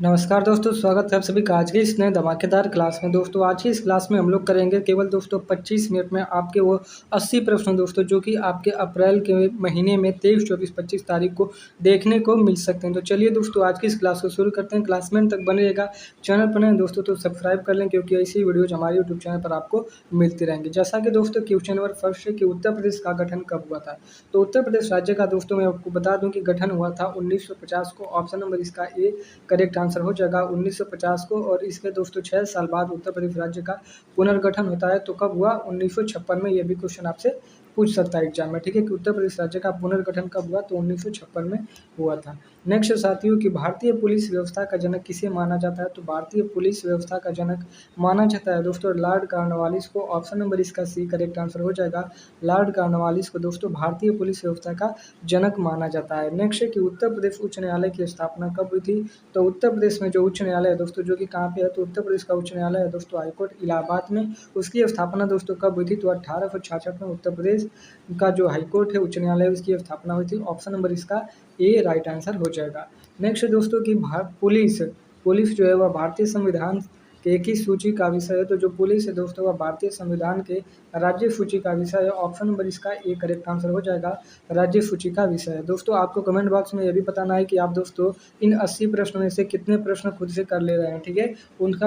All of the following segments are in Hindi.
नमस्कार दोस्तों, स्वागत है आप सभी का आज की इस नए धमाकेदार क्लास में। दोस्तों आज की इस क्लास में हम लोग करेंगे केवल दोस्तों 25 मिनट में आपके वो 80 प्रश्न दोस्तों जो कि आपके अप्रैल के महीने में 23, 24, 25 तारीख को देखने को मिल सकते हैं। तो चलिए दोस्तों आज की इस क्लास को शुरू करते हैं। क्लास में तक बने रहेगा, चैनल पर नए दोस्तों तो सब्सक्राइब कर लें क्योंकि ऐसी वीडियोज हमारे यूट्यूब चैनल पर आपको मिलती रहेंगी। जैसा कि दोस्तों क्वेश्चन नंबर फर्स्ट है कि उत्तर प्रदेश का गठन कब हुआ था। तो उत्तर प्रदेश राज्य का दोस्तों मैं आपको बता दूं कि गठन हुआ था 1950 को। ऑप्शन नंबर इसका ए करेक्ट आंसर हो जाएगा 1950 को। और इसके दोस्तों 6 साल बाद उत्तर प्रदेश राज्य का पुनर्गठन होता है। तो कब हुआ? 1956 में। यह भी क्वेश्चन आपसे पूछ सकता है एग्जाम में, ठीक है, कि उत्तर प्रदेश राज्य का पुनर्गठन कब हुआ? तो 1956 में हुआ था। नेक्स्ट साथियों कि भारतीय पुलिस व्यवस्था का जनक किसे माना जाता है। तो भारतीय पुलिस व्यवस्था का जनक माना जाता है दोस्तों लॉर्ड कॉर्नवालिस को। ऑप्शन नंबर इसका सी करेक्ट आंसर हो जाएगा। लॉर्ड कॉर्नवालिस को दोस्तों भारतीय पुलिस व्यवस्था का जनक माना जाता है। नेक्स्ट है कि उत्तर प्रदेश उच्च न्यायालय की स्थापना कब हुई थी। तो उत्तर प्रदेश में जो उच्च न्यायालय है दोस्तों जो कि कहाँ पे है, तो उत्तर प्रदेश का उच्च न्यायालय है दोस्तों हाईकोर्ट इलाहाबाद में। उसकी स्थापना दोस्तों कब हुई थी? तो 1866 में उत्तर प्रदेश का जो हाईकोर्ट है उच्च न्यायालय उसकी स्थापना हुई थी। ऑप्शन नंबर इसका ए राइट आंसर हो जाएगा। नेक्स्ट दोस्तों की पुलिस पुलिस जो है वह भारतीय संविधान के की सूची का विषय है। तो जो पुलिस है दोस्तों वह भारतीय संविधान के राज्य सूची का विषय है। ऑप्शन नंबर इसका ए करेक्ट आंसर हो जाएगा, राज्य सूची का विषय है। दोस्तों आपको कमेंट बॉक्स में यह भी बताना है कि आप दोस्तों इन 80 प्रश्नों में से कितने प्रश्न खुद से कर ले रहे हैं, ठीक है,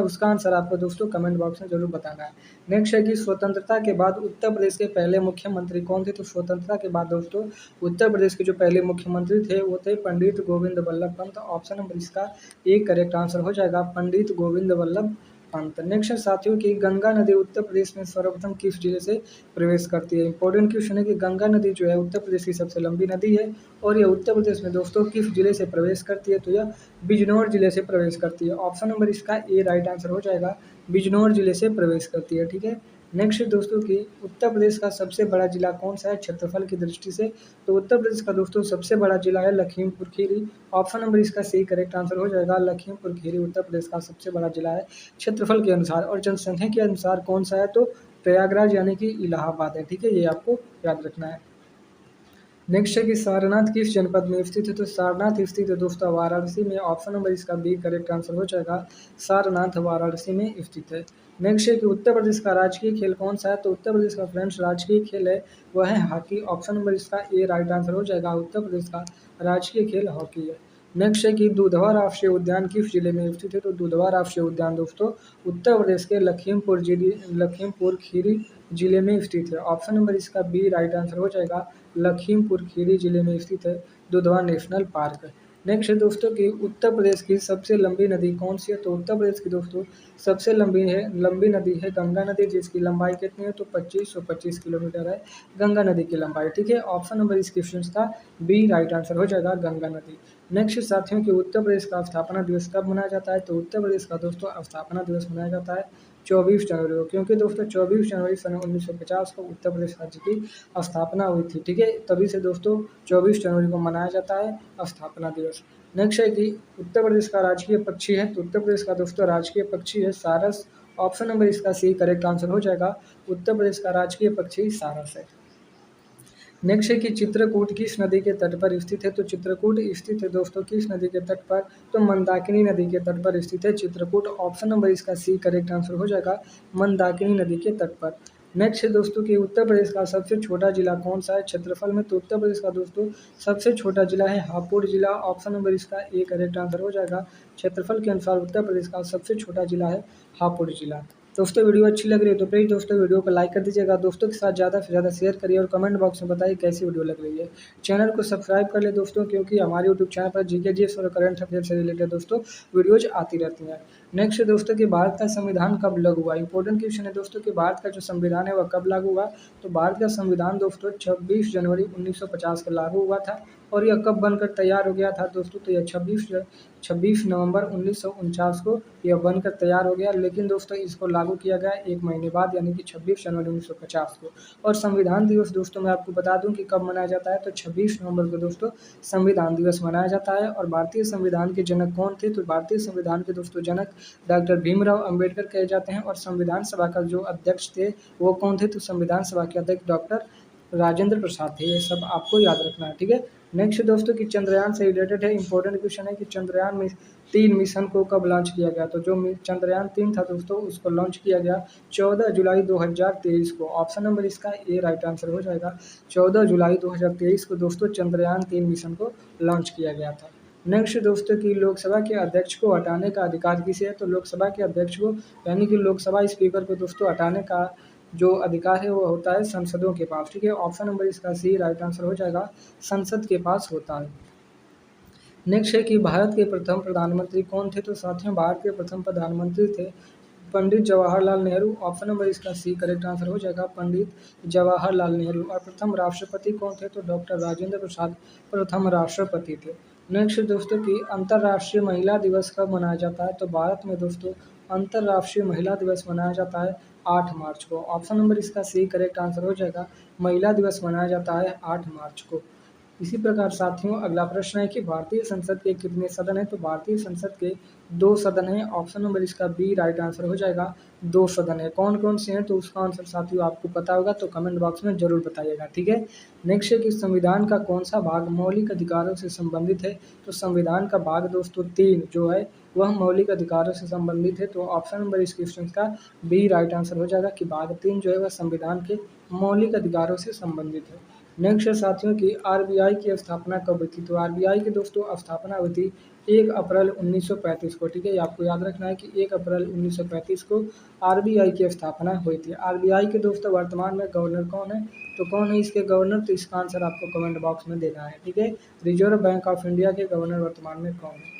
उसका आंसर आपको दोस्तों कमेंट बॉक्स में जरूर बताना है। नेक्स्ट है कि स्वतंत्रता के बाद उत्तर प्रदेश के पहले मुख्यमंत्री कौन थे। तो स्वतंत्रता के बाद दोस्तों उत्तर प्रदेश के जो पहले मुख्यमंत्री थे वो थे पंडित गोविंद वल्लभ पंत। ऑप्शन नंबर इसका एक करेक्ट आंसर हो जाएगा, पंडित गोविंद वल्लभ पंत। नेक्स्ट साथियों की गंगा नदी उत्तर प्रदेश में सर्वप्रथम किस जिले से प्रवेश करती है। इंपॉर्टेंट क्वेश्चन है कि गंगा नदी जो है उत्तर प्रदेश की सबसे लंबी नदी है और यह उत्तर प्रदेश में दोस्तों किस जिले से प्रवेश करती है। तो यह बिजनौर जिले से प्रवेश करती है। ऑप्शन नंबर इसका ए राइट आंसर हो जाएगा, बिजनौर जिले से प्रवेश करती है, ठीक है। नेक्स्ट दोस्तों की उत्तर प्रदेश का सबसे बड़ा जिला कौन सा है क्षेत्रफल की दृष्टि से। तो उत्तर प्रदेश का दोस्तों सबसे बड़ा जिला है लखीमपुर खीरी। ऑप्शन नंबर इसका सही करेक्ट आंसर हो जाएगा, लखीमपुर खीरी उत्तर प्रदेश का सबसे बड़ा जिला है क्षेत्रफल के अनुसार। और जनसंख्या के अनुसार कौन सा है, तो प्रयागराज यानी कि इलाहाबाद है, ठीक है, ये आपको याद रखना है। नेक्स्ट है कि सारनाथ किस जनपद में स्थित है। तो सारनाथ स्थित है दोस्तों वाराणसी में। ऑप्शन नंबर इसका बी करेक्ट आंसर हो जाएगा, सारनाथ वाराणसी में स्थित है। नेक्स्ट है कि उत्तर प्रदेश का राजकीय खेल कौन सा है। तो उत्तर प्रदेश का फ्रेंड्स राजकीय खेल है वह है हॉकी। ऑप्शन नंबर इसका ए राइट आंसर हो जाएगा, उत्तर प्रदेश का राजकीय खेल हॉकी है। नेक्स्ट है कि दुधवा राष्ट्रीय उद्यान किस जिले में स्थित है। तो दुधवा राष्ट्रीय उद्यान दोस्तों उत्तर प्रदेश के लखीमपुर खीरी जिले में स्थित है। ऑप्शन नंबर इसका बी राइट आंसर हो जाएगा, लखीमपुर खीरी जिले में स्थित है दुधवा नेशनल पार्क। नेक्स्ट है दोस्तों कि उत्तर प्रदेश की सबसे लंबी नदी कौन सी है। तो उत्तर प्रदेश की दोस्तों सबसे लंबी नदी है गंगा नदी, जिसकी लंबाई कितनी है, तो 2525 किलोमीटर है गंगा नदी की लंबाई, ठीक है। ऑप्शन नंबर इस क्वेश्चन का बी राइट आंसर हो जाएगा, गंगा नदी। नेक्स्ट साथियों कि उत्तर प्रदेश का स्थापना दिवस कब मनाया जाता है। तो उत्तर प्रदेश का दोस्तों स्थापना दिवस मनाया जाता है 24 जनवरी को, क्योंकि दोस्तों 24 जनवरी सन 1950 को उत्तर प्रदेश राज्य की स्थापना हुई थी, ठीक है, तभी से दोस्तों 24 जनवरी को मनाया जाता है स्थापना दिवस। नेक्स्ट है कि उत्तर प्रदेश का राजकीय पक्षी है। तो उत्तर प्रदेश का दोस्तों राजकीय पक्षी है सारस। ऑप्शन नंबर इसका सी करेक्ट आंसर हो जाएगा, उत्तर प्रदेश का राजकीय पक्षी सारस है। नेक्स्ट है कि चित्रकूट किस नदी के तट पर स्थित है। तो चित्रकूट स्थित है दोस्तों किस नदी के तट पर, तो मंदाकिनी नदी के तट पर स्थित है चित्रकूट। ऑप्शन नंबर इसका सी करेक्ट आंसर हो जाएगा, मंदाकिनी नदी के तट पर। नेक्स्ट है दोस्तों कि उत्तर प्रदेश का सबसे छोटा जिला कौन सा है क्षेत्रफल में। तो उत्तर प्रदेश का दोस्तों सबसे छोटा जिला है हापुड़ जिला। ऑप्शन नंबर इसका ए करेक्ट आंसर हो जाएगा, क्षेत्रफल के अनुसार उत्तर प्रदेश का सबसे छोटा जिला है हापुड़ जिला। दोस्तों वीडियो अच्छी लग रही है तो प्लीज़ दोस्तों वीडियो को लाइक कर दीजिएगा, दोस्तों के साथ ज़्यादा से ज़्यादा शेयर करिए और कमेंट बॉक्स में बताइए कैसी वीडियो लग रही है। चैनल को सब्सक्राइब कर ले दोस्तों, क्योंकि हमारे यूट्यूब चैनल पर जीके जीएस और करंट अफेयर से रिलेटेड दोस्तों वीडियोज आती रहती हैं। नेक्स्ट दोस्तों कि भारत का संविधान कब लागू हुआ। इंपॉर्टेंट क्वेश्चन है दोस्तों कि भारत का जो संविधान है वह कब लागू हुआ। तो भारत का संविधान दोस्तों 26 जनवरी 1950 को लागू हुआ था। और यह कब बनकर तैयार हो गया था दोस्तों, तो यह 26 नवंबर 1949 को यह बनकर तैयार हो गया। लेकिन दोस्तों इसको लागू किया गया एक महीने बाद यानी कि 26 जनवरी 1950 को। और संविधान दिवस दोस्तों मैं आपको बता दूं कि कब मनाया जाता है, तो 26 नवंबर को दोस्तों संविधान दिवस मनाया जाता है। और भारतीय संविधान के जनक कौन थे, तो भारतीय संविधान के दोस्तों जनक डॉक्टर भीमराव अम्बेडकर कहे जाते हैं। और संविधान सभा का जो अध्यक्ष थे वो कौन थे, तो संविधान सभा के अध्यक्ष डॉक्टर राजेंद्र प्रसाद थे। ये सब आपको याद रखना है, ठीक है। नेक्स्ट दोस्तों कि चंद्रयान से रिलेटेड है, इंपॉर्टेंट क्वेश्चन है कि चंद्रयान में 3 मिशन को कब लॉन्च किया गया। तो जो चंद्रयान 3 था दोस्तों उसको लॉन्च किया गया 14 जुलाई 2023 को। ऑप्शन नंबर इसका ए राइट आंसर हो जाएगा। 14 जुलाई 2023 को दोस्तों चंद्रयान 3 मिशन को लॉन्च किया गया था। नेक्स्ट दोस्तों कि लोकसभा के अध्यक्ष को हटाने का अधिकार किसे है। तो लोकसभा के अध्यक्ष को यानी कि लोकसभा स्पीकर को दोस्तों हटाने का जो अधिकार है वो होता है संसदों के पास। ठीक है, ऑप्शन नंबर इसका सी राइट आंसर हो जाएगा, संसद के पास होता है। नेक्स्ट है कि भारत के प्रथम प्रधानमंत्री कौन थे। तो साथियों भारत के प्रथम प्रधानमंत्री थे पंडित जवाहरलाल नेहरू। ऑप्शन नंबर इसका सी करेक्ट आंसर हो जाएगा, पंडित जवाहरलाल नेहरू। और प्रथम राष्ट्रपति कौन थे। तो डॉक्टर राजेंद्र प्रसाद प्रथम राष्ट्रपति थे। नेक्स्ट दोस्तों कि अंतर्राष्ट्रीय महिला दिवस कब मनाया जाता है। तो भारत में दोस्तों अंतर्राष्ट्रीय महिला दिवस मनाया जाता है 8 मार्च को। ऑप्शन नंबर इसका सी करेक्ट आंसर हो जाएगा, महिला दिवस मनाया जाता है 8 मार्च को। इसी प्रकार साथियों अगला प्रश्न है कि भारतीय संसद के कितने सदन हैं। तो भारतीय संसद के 2 सदन हैं। ऑप्शन नंबर इसका बी राइट आंसर हो जाएगा, 2 सदन है। कौन कौन से हैं तो उसका आंसर साथियों आपको पता होगा तो कमेंट बॉक्स में जरूर बताइएगा। ठीक है, नेक्स्ट है कि संविधान का कौन सा भाग मौलिक अधिकारों से संबंधित है। तो संविधान का भाग दोस्तों 3 जो है वह मौलिक अधिकारों से संबंधित है। तो ऑप्शन नंबर इस क्वेश्चन का बी राइट आंसर हो जाएगा कि भाग 3 जो है वह संविधान के मौलिक अधिकारों से संबंधित है। नेक्स्ट है साथियों की आरबीआई की स्थापना कब हुई थी। तो आरबीआई की दोस्तों स्थापना हुई थी 1 अप्रैल 1935 को। ठीक है, ये आपको याद रखना है कि 1 अप्रैल 1935 को आरबीआई की स्थापना हुई थी। आरबीआई के दोस्तों वर्तमान में गवर्नर कौन है। तो कौन है इसके गवर्नर, तो इसका आंसर आपको कमेंट बॉक्स में देना है। ठीक है, रिजर्व बैंक ऑफ इंडिया के गवर्नर वर्तमान में कौन है।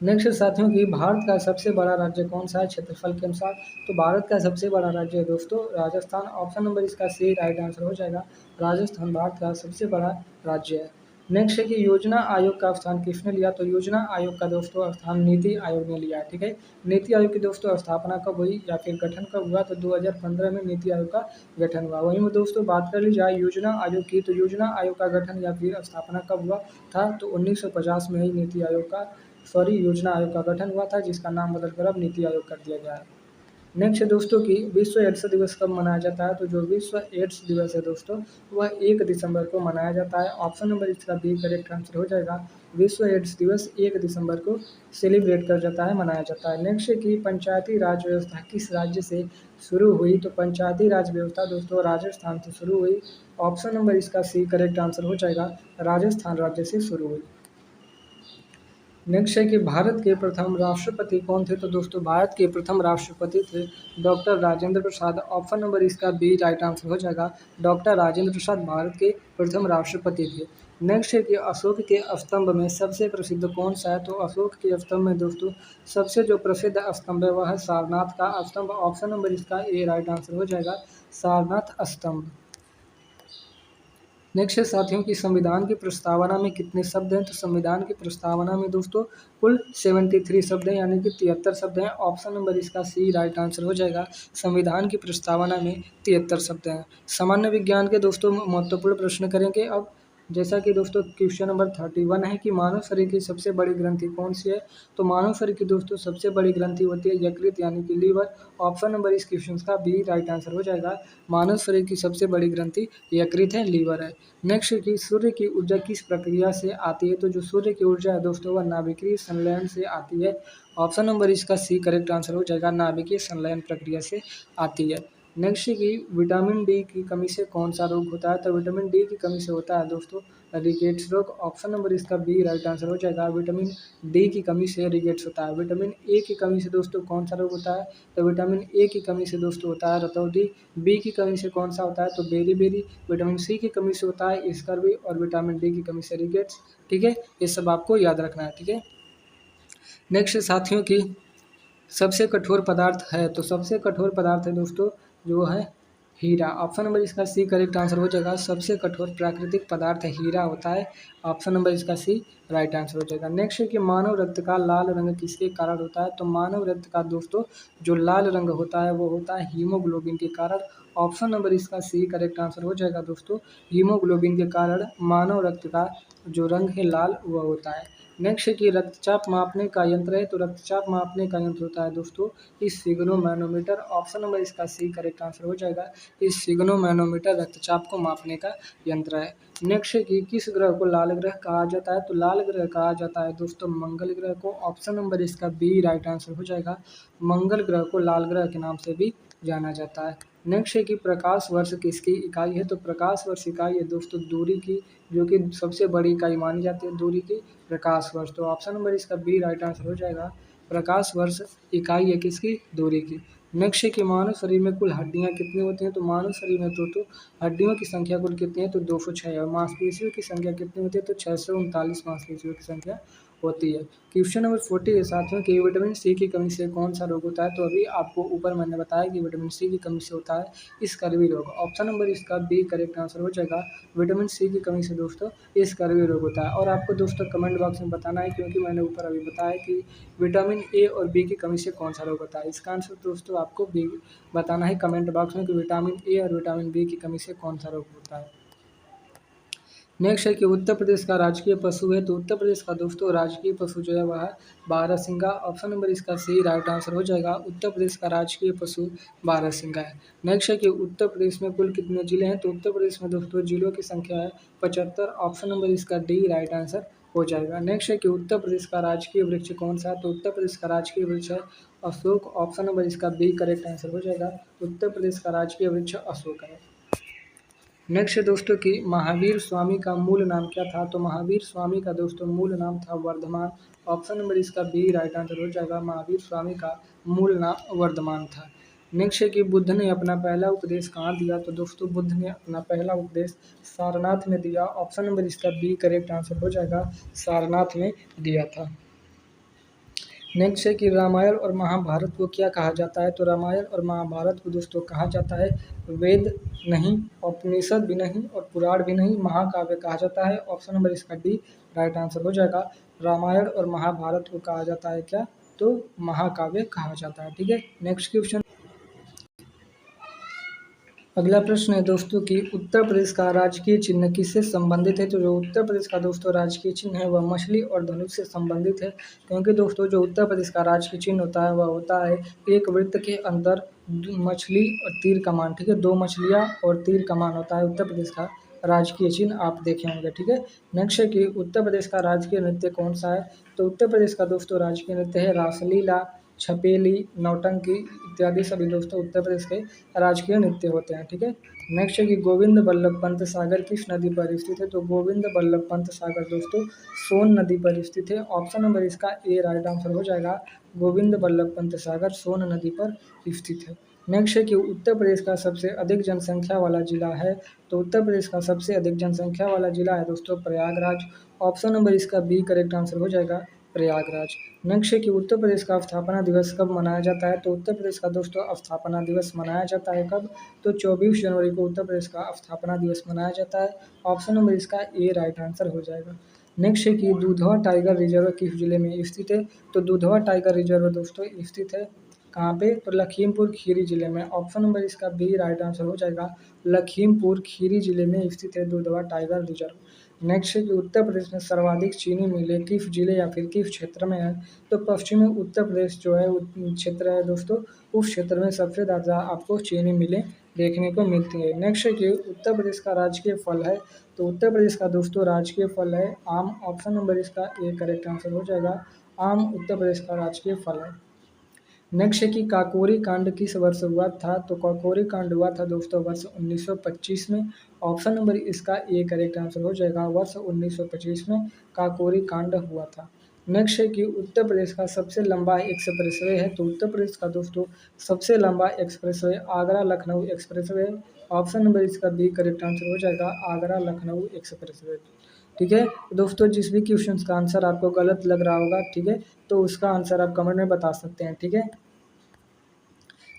नेक्स्ट साथियों की भारत का सबसे बड़ा राज्य कौन सा है क्षेत्रफल के अनुसार। तो भारत का सबसे बड़ा राज्य है दोस्तों राजस्थान। ऑप्शन नंबर इसका सी राइट आंसर हो जाएगा, राजस्थान भारत का सबसे बड़ा राज्य है। नेक्स्ट है कि योजना आयोग का स्थान किसने लिया। तो योजना आयोग का दोस्तों स्थान नीति आयोग ने लिया है। ठीक है, नीति आयोग की दोस्तों स्थापना कब हुई या फिर गठन कब हुआ। तो 2015 में नीति आयोग का गठन हुआ। वहीं में दोस्तों बात कर ली जाए योजना आयोग की, तो योजना आयोग का गठन या फिर स्थापना कब हुआ था। तो 1950 में ही नीति आयोग का योजना आयोग का गठन हुआ था, जिसका नाम बदलकर अब नीति आयोग कर दिया गया है। नेक्स्ट है दोस्तों कि विश्व एड्स दिवस कब मनाया जाता है। तो जो विश्व एड्स दिवस है दोस्तों वह 1 दिसंबर को मनाया जाता है। ऑप्शन नंबर इसका बी करेक्ट आंसर हो जाएगा, विश्व एड्स दिवस 1 दिसंबर को सेलिब्रेट कर जाता है, मनाया जाता है। नेक्स्ट है कि पंचायती राज व्यवस्था किस राज्य से शुरू हुई। तो पंचायती राज व्यवस्था दोस्तों राजस्थान से शुरू हुई। ऑप्शन नंबर इसका सी करेक्ट आंसर हो जाएगा, राजस्थान राज्य से शुरू हुई। नेक्स्ट है कि भारत के प्रथम राष्ट्रपति कौन थे। तो दोस्तों भारत के प्रथम राष्ट्रपति थे doctor Rajendra Prasad. Option number इसका बी राइट आंसर हो जाएगा, डॉक्टर राजेंद्र प्रसाद भारत के प्रथम राष्ट्रपति थे। नेक्स्ट है कि अशोक के स्तंभ में सबसे प्रसिद्ध कौन सा है। तो अशोक के स्तंभ में दोस्तों सबसे जो प्रसिद्ध स्तंभ है वह है सारनाथ का स्तंभ। ऑप्शन नंबर इसका ए राइट आंसर हो जाएगा, सारनाथ स्तंभ। नेक्स्ट है साथियों की संविधान की प्रस्तावना में कितने शब्द हैं। तो संविधान की प्रस्तावना में दोस्तों कुल 73 शब्द हैं, यानी कि 73 शब्द हैं। ऑप्शन नंबर इसका सी राइट आंसर हो जाएगा, संविधान की प्रस्तावना में 73 शब्द हैं। सामान्य विज्ञान के दोस्तों महत्वपूर्ण प्रश्न करेंगे अब। जैसा कि दोस्तों क्वेश्चन नंबर 31 है कि मानव शरीर की सबसे बड़ी ग्रंथि कौन सी है। तो मानव शरीर की दोस्तों सबसे बड़ी ग्रंथि होती है यकृत यानी कि लीवर। ऑप्शन नंबर इस क्वेश्चन का बी राइट आंसर हो जाएगा, मानव शरीर की सबसे बड़ी ग्रंथि यकृत है, लीवर है। नेक्स्ट की सूर्य की ऊर्जा किस प्रक्रिया से आती है। तो जो सूर्य की ऊर्जा है दोस्तों वह नाभिकीय संलयन से आती है। ऑप्शन नंबर इसका सी करेक्ट आंसर हो जाएगा, नाभिकीय संलयन प्रक्रिया से आती है। नेक्स्ट की विटामिन डी की कमी से कौन सा रोग होता है। तो विटामिन डी की कमी से होता है दोस्तों रिकेट्स रोग। ऑप्शन नंबर इसका बी राइट आंसर हो जाएगा, विटामिन डी की कमी से रिकेट्स होता है। विटामिन ए की कमी से दोस्तों कौन सा रोग होता है। तो विटामिन ए की कमी से दोस्तों होता है रतौंधी। बी की कमी से कौन सा होता है। तो बेरी। विटामिन सी की कमी से होता है स्कर्वी और विटामिन डी की कमी से रिकेट्स। ठीक है, ये सब आपको याद रखना है। ठीक है, नेक्स्ट साथियों की सबसे कठोर पदार्थ है। तो सबसे कठोर पदार्थ है दोस्तों जो है हीरा। ऑप्शन नंबर इसका सी करेक्ट आंसर हो जाएगा, सबसे कठोर प्राकृतिक पदार्थ हीरा होता है। ऑप्शन नंबर इसका सी राइट आंसर हो जाएगा। नेक्स्ट है कि मानव रक्त का लाल रंग किसके कारण होता है। तो मानव रक्त का दोस्तों जो लाल रंग होता है वो होता है हीमोग्लोबिन के कारण। ऑप्शन नंबर इसका सी करेक्ट आंसर हो जाएगा दोस्तों, हीमोग्लोबिन के कारण मानव रक्त का जो रंग है लाल वह होता है। नेक्स्ट है कि रक्तचाप मापने का यंत्र है, तो रक्तचाप मापने का यंत्र होता है दोस्तों इस स्फिग्नोमैनोमीटर। ऑप्शन नंबर इसका सी करेक्ट आंसर हो जाएगा। इस स्फिग्नोमैनोमीटर रक्तचाप को मापने का यंत्र है। नेक्स्ट है कि किस ग्रह को लाल ग्रह कहा जाता है, तो लाल ग्रह कहा जाता है दोस्तों मंगल ग्रह को। ऑप्शन नंबर इसका बी राइट आंसर हो जाएगा। मंगल ग्रह को लाल ग्रह के नाम से भी जाना जाता है। नेक्स्ट है कि प्रकाश वर्ष किसकी इकाई है, तो प्रकाश वर्ष इकाई है दोस्तों दूरी की, जो कि सबसे बड़ी इकाई मानी जाती है दूरी की, प्रकाश वर्ष। तो ऑप्शन नंबर इसका बी राइट आंसर हो जाएगा। प्रकाश वर्ष इकाई है किसकी, दूरी की। नेक्स्ट है कि मानव शरीर में कुल हड्डियां कितनी होती हैं, तो मानव शरीर में तो हड्डियों की संख्या कुल कितनी है, तो 206 और मांसपेशियों की संख्या कितनी होती है, तो 639 मांसपेशियों की संख्या होती है। क्वेश्चन नंबर 40 है साथियों कि विटामिन सी की कमी से कौन सा रोग होता है, तो अभी आपको ऊपर मैंने बताया कि विटामिन सी की कमी से होता है स्कर्वी रोग। ऑप्शन नंबर इसका बी करेक्ट आंसर हो जाएगा। विटामिन सी की कमी से दोस्तों स्कर्वी रोग होता है। और आपको दोस्तों कमेंट बॉक्स में बताना है, क्योंकि मैंने ऊपर अभी बताया कि विटामिन ए और बी की कमी से कौन सा रोग होता है। इसका आंसर दोस्तों आपको बी बताना है कमेंट बॉक्स में कि विटामिन ए और विटामिन बी की कमी से कौन सा रोग होता है। नेक्स्ट है कि उत्तर प्रदेश का राजकीय पशु है, तो उत्तर प्रदेश का दोस्तों राजकीय पशु जो है वह है बारहसिंगा। ऑप्शन नंबर इसका सी राइट आंसर हो जाएगा। उत्तर प्रदेश का राजकीय पशु बारहसिंगा है। नेक्स्ट है कि उत्तर प्रदेश में कुल कितने जिले हैं, तो उत्तर प्रदेश में दोस्तों जिलों की संख्या है 75। ऑप्शन नंबर इसका डी राइट आंसर हो जाएगा। नेक्स्ट है कि उत्तर प्रदेश का राजकीय वृक्ष कौन सा है, तो उत्तर प्रदेश का राजकीय वृक्ष है अशोक। ऑप्शन नंबर इसका बी करेक्ट आंसर हो जाएगा। उत्तर प्रदेश का राजकीय वृक्ष अशोक है। नेक्स्ट है दोस्तों कि महावीर स्वामी का मूल नाम क्या था, तो महावीर स्वामी का दोस्तों मूल नाम था वर्धमान। ऑप्शन नंबर इसका बी राइट आंसर हो जाएगा। महावीर स्वामी का मूल नाम वर्धमान था। नेक्स्ट है कि बुद्ध ने अपना पहला उपदेश कहाँ दिया, तो दोस्तों बुद्ध ने अपना पहला उपदेश सारनाथ में दिया। ऑप्शन नंबर इसका बी करेक्ट आंसर हो जाएगा। सारनाथ में दिया था। नेक्स्ट है कि रामायण और महाभारत को क्या कहा जाता है, तो रामायण और महाभारत को दोस्तों कहा जाता है वेद नहीं, उपनिषद भी नहीं और पुराण भी नहीं, महाकाव्य कहा जाता है। ऑप्शन नंबर इसका डी राइट आंसर हो जाएगा। रामायण और महाभारत को कहा जाता है क्या, तो महाकाव्य कहा जाता है। ठीक है, नेक्स्ट क्वेश्चन। अगला प्रश्न है दोस्तों कि उत्तर प्रदेश का राजकीय चिन्ह किससे संबंधित है, तो जो उत्तर प्रदेश का दोस्तों राजकीय चिन्ह है वह मछली और धनुष से संबंधित है। क्योंकि दोस्तों जो उत्तर प्रदेश का राजकीय चिन्ह होता है वह होता है एक वृत्त के अंदर मछली और तीर कमान। ठीक है, 2 मछलियाँ और तीर कमान होता है उत्तर प्रदेश का राजकीय चिन्ह, आप देखे होंगे। ठीक है, नेक्स्ट है कि उत्तर प्रदेश का राजकीय नृत्य कौन सा है, तो उत्तर प्रदेश का दोस्तों राजकीय नृत्य है रासलीला, छपेली, नौटंकी इत्यादि सभी दोस्तों उत्तर प्रदेश के राजकीय नृत्य होते हैं। ठीक है, नेक्स्ट है कि गोविंद बल्लभ पंत सागर किस नदी पर स्थित है, तो गोविंद बल्लभ पंत सागर दोस्तों सोन नदी पर स्थित है। ऑप्शन नंबर इसका ए राइट आंसर हो जाएगा। गोविंद बल्लभ पंत सागर सोन नदी पर स्थित है। नेक्स्ट है कि उत्तर प्रदेश का सबसे अधिक जनसंख्या वाला जिला है, तो उत्तर प्रदेश का सबसे अधिक जनसंख्या वाला जिला है दोस्तों प्रयागराज। ऑप्शन नंबर इसका बी करेक्ट आंसर हो जाएगा प्रयागराज। नेक्स्ट है कि उत्तर प्रदेश का स्थापना दिवस कब मनाया जाता है, तो उत्तर प्रदेश का दोस्तों स्थापना दिवस मनाया जाता है कब, तो 24 जनवरी को उत्तर प्रदेश का स्थापना दिवस मनाया जाता है। ऑप्शन नंबर इसका ए राइट आंसर हो जाएगा। नेक्स्ट है कि दुधवा टाइगर रिजर्व किस जिले में स्थित है, तो दुधवा टाइगर रिजर्व दोस्तों स्थित है कहाँ पे, तो लखीमपुर खीरी जिले में। ऑप्शन नंबर इसका बी राइट आंसर हो जाएगा। लखीमपुर खीरी जिले में स्थित है दुधवा टाइगर रिजर्व। नेक्स्ट है कि उत्तर प्रदेश में सर्वाधिक चीनी मिलें किस जिले या फिर किस क्षेत्र में है, तो पश्चिमी उत्तर प्रदेश जो है क्षेत्र है दोस्तों, उस क्षेत्र में सबसे ज़्यादा आपको चीनी मिलें देखने को मिलती है। नेक्स्ट है कि उत्तर प्रदेश का राजकीय फल है, तो उत्तर प्रदेश का दोस्तों राजकीय फल है आम। ऑप्शन नंबर इसका ए करेक्ट आंसर हो जाएगा। आम उत्तर प्रदेश का राजकीय फल है। नेक्स्ट है कि काकोरी कांड किस वर्ष हुआ था, तो काकोरी कांड हुआ था दोस्तों वर्ष 1925 में। ऑप्शन नंबर इसका ए करेक्ट आंसर हो जाएगा। वर्ष 1925 में काकोरी कांड हुआ था। नेक्स्ट है कि उत्तर प्रदेश का सबसे लंबा एक्सप्रेसवे है, तो उत्तर प्रदेश का दोस्तों सबसे लंबा expressway Agra Lucknow expressway. Option number इसका बी करेक्ट आंसर हो जाएगा। आगरा लखनऊ एक्सप्रेसवे। ठीक है दोस्तों, जिस भी क्वेश्चन का आंसर आपको गलत लग रहा होगा, ठीक है, तो उसका आंसर आप कमेंट में बता सकते हैं। ठीक है,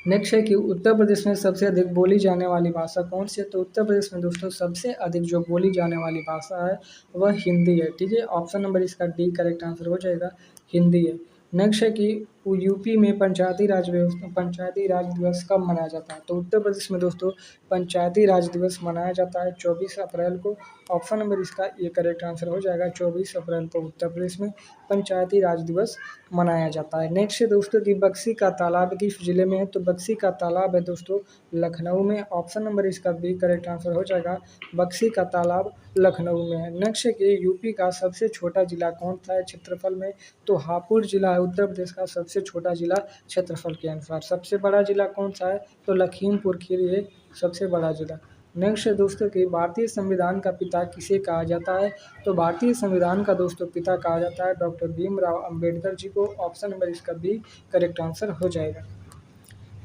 नेक्स्ट है कि उत्तर प्रदेश में सबसे अधिक बोली जाने वाली भाषा कौन सी है, तो उत्तर प्रदेश में दोस्तों सबसे अधिक जो बोली जाने वाली भाषा है वह हिंदी है। ठीक है, ऑप्शन नंबर इसका डी करेक्ट आंसर हो जाएगा। हिंदी है। नेक्स्ट है कि यूपी में पंचायती राज दिवस कब मनाया जाता है? तो उत्तर प्रदेश में दोस्तों पंचायती राज दिवस मनाया जाता है 24 अप्रैल को। ऑप्शन नंबर इसका ये करेक्ट आंसर हो जाएगा। 24 अप्रैल को उत्तर प्रदेश में पंचायती राज दिवस मनाया जाता है। नेक्स्ट है दोस्तों कि बक्सी का तालाब किस जिले में है? तो बक्सी का तालाब है दोस्तों लखनऊ में। ऑप्शन नंबर इसका बी करेक्ट आंसर हो जाएगा। बक्सी का तालाब लखनऊ में है। नेक्स्ट है कि यूपी का सबसे छोटा जिला कौन सा है क्षेत्रफल में? तो हापुड़ जिला है उत्तर प्रदेश का सबसे छोटा जिला क्षेत्रफल के अनुसार। सबसे बड़ा जिला कौन सा है? तो लखीमपुर खीरी है सबसे बड़ा जिला। नेक्स्ट है दोस्तों कि भारतीय संविधान का पिता किसे कहा जाता है? तो भारतीय संविधान का दोस्तों पिता कहा जाता है डॉक्टर भीमराव अंबेडकर जी को। ऑप्शन नंबर इसका बी करेक्ट आंसर हो जाएगा।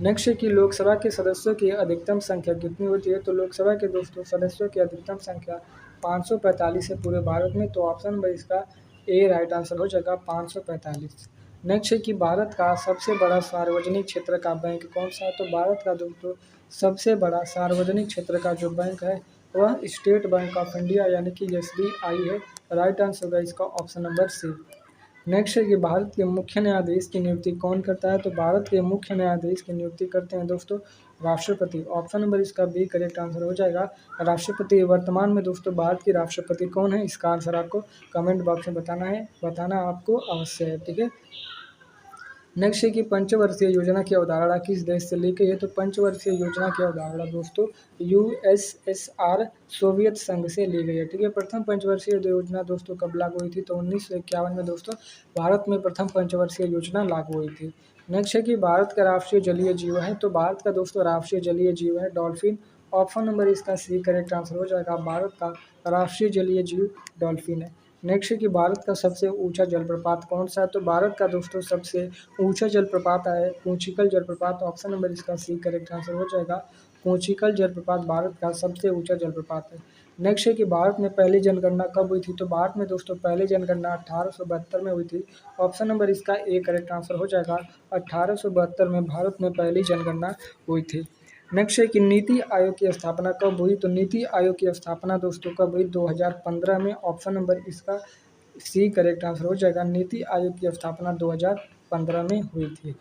नेक्स्ट है कि लोकसभा के सदस्यों की अधिकतम संख्या कितनी होती है? तो लोकसभा के दोस्तों सदस्यों की अधिकतम संख्या 545 है पूरे भारत में। तो ऑप्शन नंबर इसका ए राइट आंसर हो जाएगा 545। नेक्स्ट है कि भारत का सबसे बड़ा सार्वजनिक क्षेत्र का बैंक कौन सा है? तो भारत का दोस्तों सबसे बड़ा सार्वजनिक क्षेत्र का जो बैंक है वह स्टेट बैंक ऑफ इंडिया यानी कि SBI है। राइट आंसर होगा इसका ऑप्शन नंबर सी। नेक्स्ट है कि भारत के मुख्य न्यायाधीश की नियुक्ति कौन करता है? तो भारत के मुख्य न्यायाधीश की नियुक्ति करते हैं दोस्तों राष्ट्रपति। ऑप्शन नंबर इसका बी करेक्ट आंसर हो जाएगा राष्ट्रपति। वर्तमान में दोस्तों भारत के राष्ट्रपति कौन है? इसका आंसर आपको कमेंट बॉक्स में बताना आपको अवश्य है, ठीक है। नेक्स्ट है कि पंचवर्षीय योजना की अवधारणा किस देश से ली गई है? तो पंचवर्षीय योजना की अवधारणा दोस्तों USSR सोवियत संघ से ली गई है, ठीक है। प्रथम पंचवर्षीय योजना दोस्तों कब लागू हुई थी? तो 1951 में दोस्तों भारत में प्रथम पंचवर्षीय योजना लागू हुई थी। नेक्स्ट है कि भारत का राष्ट्रीय जलीय जीव है? तो भारत का दोस्तों राष्ट्रीय जलीय जीव है डॉल्फिन। ऑप्शन नंबर इसका सी करेक्ट आंसर हो जाएगा। भारत का राष्ट्रीय जलीय जीव डॉल्फिन है। नेक्स्ट है कि भारत का सबसे ऊंचा जलप्रपात कौन सा है? तो भारत का दोस्तों सबसे ऊंचा जलप्रपात है पूंचिकल जलप्रपात। ऑप्शन नंबर इसका सी करेक्ट आंसर हो जाएगा। पूंचिकल जलप्रपात भारत का सबसे ऊंचा जलप्रपात है। नेक्स्ट है कि भारत में पहली जनगणना कब हुई थी? तो भारत में दोस्तों पहली जनगणना 1872 में हुई थी। ऑप्शन नंबर इसका ए करेक्ट आंसर हो जाएगा। 1872 में भारत में पहली जनगणना हुई थी। नेक्स्ट है कि नीति आयोग की स्थापना कब हुई? तो नीति आयोग की स्थापना दोस्तों कब हुई? 2015 में। ऑप्शन नंबर इसका सी करेक्ट आंसर हो जाएगा। नीति आयोग की स्थापना 2015 में हुई थी।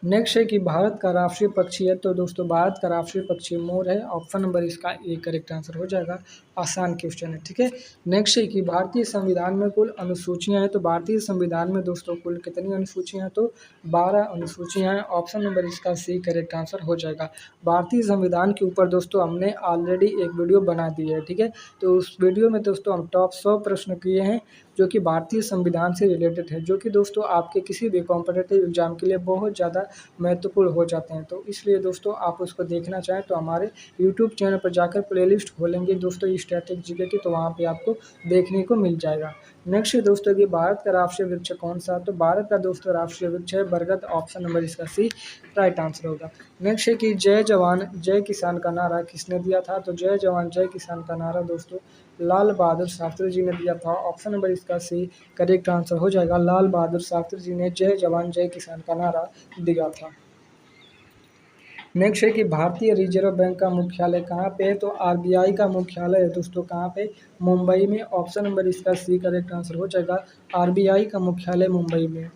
नेक्स्ट है कि भारत का राष्ट्रीय पक्षी है? तो दोस्तों भारत का राष्ट्रीय पक्षी मोर है। ऑप्शन नंबर इसका ए करेक्ट आंसर हो जाएगा। आसान क्वेश्चन है, ठीक है। नेक्स्ट है कि भारतीय संविधान में कुल अनुसूचियां हैं? तो भारतीय संविधान में दोस्तों कुल कितनी अनुसूचियां हैं? तो 12 अनुसूचियां हैं। ऑप्शन नंबर इसका सी करेक्ट आंसर हो जाएगा। भारतीय संविधान के ऊपर दोस्तों हमने ऑलरेडी एक वीडियो बना दी है, ठीक है। तो उस वीडियो में दोस्तों हम टॉप 100 प्रश्न किए हैं जो कि भारतीय संविधान से रिलेटेड है, जो कि दोस्तों आपके किसी भी कॉम्पिटिटिव एग्जाम के लिए बहुत ज़्यादा महत्वपूर्ण हो जाते हैं। तो इसलिए दोस्तों आप उसको देखना चाहें तो हमारे यूट्यूब चैनल पर जाकर प्लेलिस्ट खोलेंगे दोस्तों स्टैटिक जीके की, तो वहाँ पे आपको देखने को मिल जाएगा। नेक्स्ट है दोस्तों कि भारत का राष्ट्रीय वृक्ष कौन सा? तो भारत का दोस्तों राष्ट्रीय वृक्ष है बरगद। ऑप्शन नंबर इसका सी राइट आंसर होगा। नेक्स्ट है कि जय जवान जय किसान का नारा किसने दिया था? तो जय जवान जय किसान का नारा दोस्तों लाल बहादुर शास्त्री जी ने दिया था। ऑप्शन नंबर इसका सी करेक्ट आंसर हो जाएगा। लाल बहादुर शास्त्री जी ने जय जवान जय किसान का नारा दिया था। नेक्स्ट है कि भारतीय रिजर्व बैंक का मुख्यालय कहाँ पे है? तो RBI का मुख्यालय है दोस्तों कहाँ पे? मुंबई में। ऑप्शन नंबर इसका सी करेक्ट आंसर हो जाएगा। RBI का मुख्यालय मुंबई में।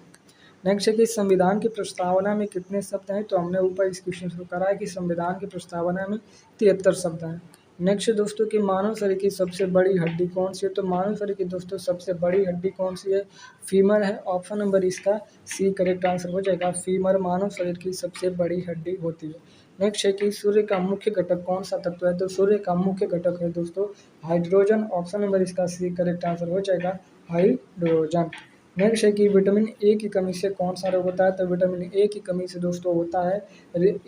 नेक्स्ट है कि संविधान की प्रस्तावना में कितने शब्द हैं? तो हमने ऊपर इस क्वेश्चन को करा है कि संविधान की प्रस्तावना में 73 शब्द हैं। नेक्स्ट दोस्तों कि मानव शरीर की सबसे बड़ी हड्डी कौन सी है? तो मानव शरीर की दोस्तों सबसे बड़ी हड्डी कौन सी है? फीमर है। ऑप्शन नंबर इसका सी करेक्ट आंसर हो जाएगा। फीमर मानव शरीर की सबसे बड़ी हड्डी होती है। नेक्स्ट है कि सूर्य का मुख्य घटक कौन सा तत्व है? तो सूर्य का मुख्य घटक है दोस्तों हाइड्रोजन। ऑप्शन नंबर इसका सी करेक्ट आंसर हो जाएगा हाइड्रोजन। नेक्स्ट है कि विटामिन ए की कमी से कौन सा रोग होता है? तो विटामिन ए की कमी से दोस्तों होता है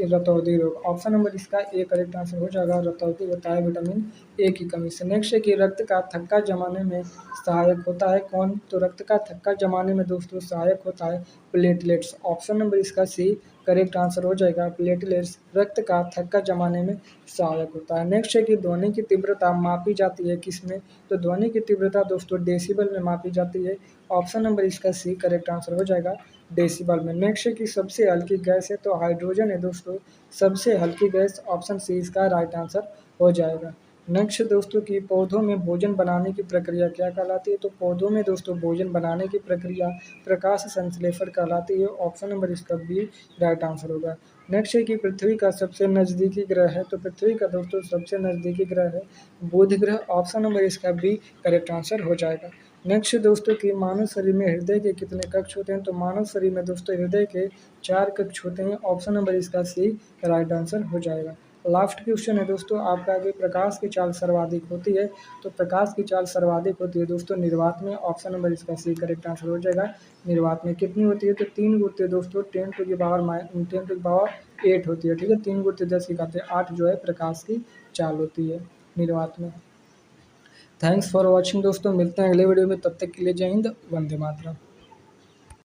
रतौंधी रोग। ऑप्शन नंबर इसका ए करेक्ट आंसर हो जाएगा। रतौंधी होता है विटामिन ए की कमी से। नेक्स्ट है कि रक्त का थक्का जमाने में सहायक होता है कौन? तो रक्त का थक्का जमाने में दोस्तों सहायक होता है प्लेटलेट्स। ऑप्शन नंबर इसका सी करेक्ट आंसर हो जाएगा। प्लेटलेट्स रक्त का थक्का जमाने में सहायक होता है। नेक्स्ट है कि ध्वनि की तीव्रता मापी जाती है किसमें? तो ध्वनि की तीव्रता दोस्तों डेसिबल में मापी जाती है। ऑप्शन नंबर इसका सी करेक्ट आंसर हो जाएगा डेसिबल में। नेक्स्ट है कि सबसे हल्की गैस है? तो हाइड्रोजन है दोस्तों सबसे हल्की गैस। ऑप्शन सी इसका राइट आंसर हो जाएगा। नेक्स्ट दोस्तों कि पौधों में भोजन बनाने की प्रक्रिया क्या कहलाती है? तो पौधों में दोस्तों भोजन बनाने की प्रक्रिया प्रकाश संश्लेषण कहलाती है। ऑप्शन नंबर इसका बी राइट आंसर होगा। नेक्स्ट है कि पृथ्वी का सबसे नज़दीकी ग्रह है, तो पृथ्वी का दोस्तों सबसे नज़दीकी ग्रह है बुध ग्रह। ऑप्शन नंबर इसका बी करेक्ट आंसर हो जाएगा। नेक्स्ट दोस्तों कि मानव शरीर में हृदय के कितने कक्ष होते हैं? तो मानव शरीर में दोस्तों हृदय के 4 कक्ष होते हैं। ऑप्शन नंबर इसका सी राइट आंसर हो जाएगा। लास्ट क्वेश्चन है दोस्तों आपका आगे, प्रकाश की चाल सर्वाधिक होती है, तो प्रकाश की चाल सर्वाधिक होती है दोस्तों निर्वात में। ऑप्शन नंबर इसका सी करेक्ट आंसर हो जाएगा। निर्वात में कितनी होती है? तो 3 होती है दोस्तों, 10⁻8 होती है। ठीक है, 3 × 10 की घात 8 जो है प्रकाश की चाल होती है निर्वात में। थैंक्स फॉर वॉचिंग दोस्तों, मिलते हैं अगले वीडियो में, तब तक के लिए जय हिंद, वंदे मातरम।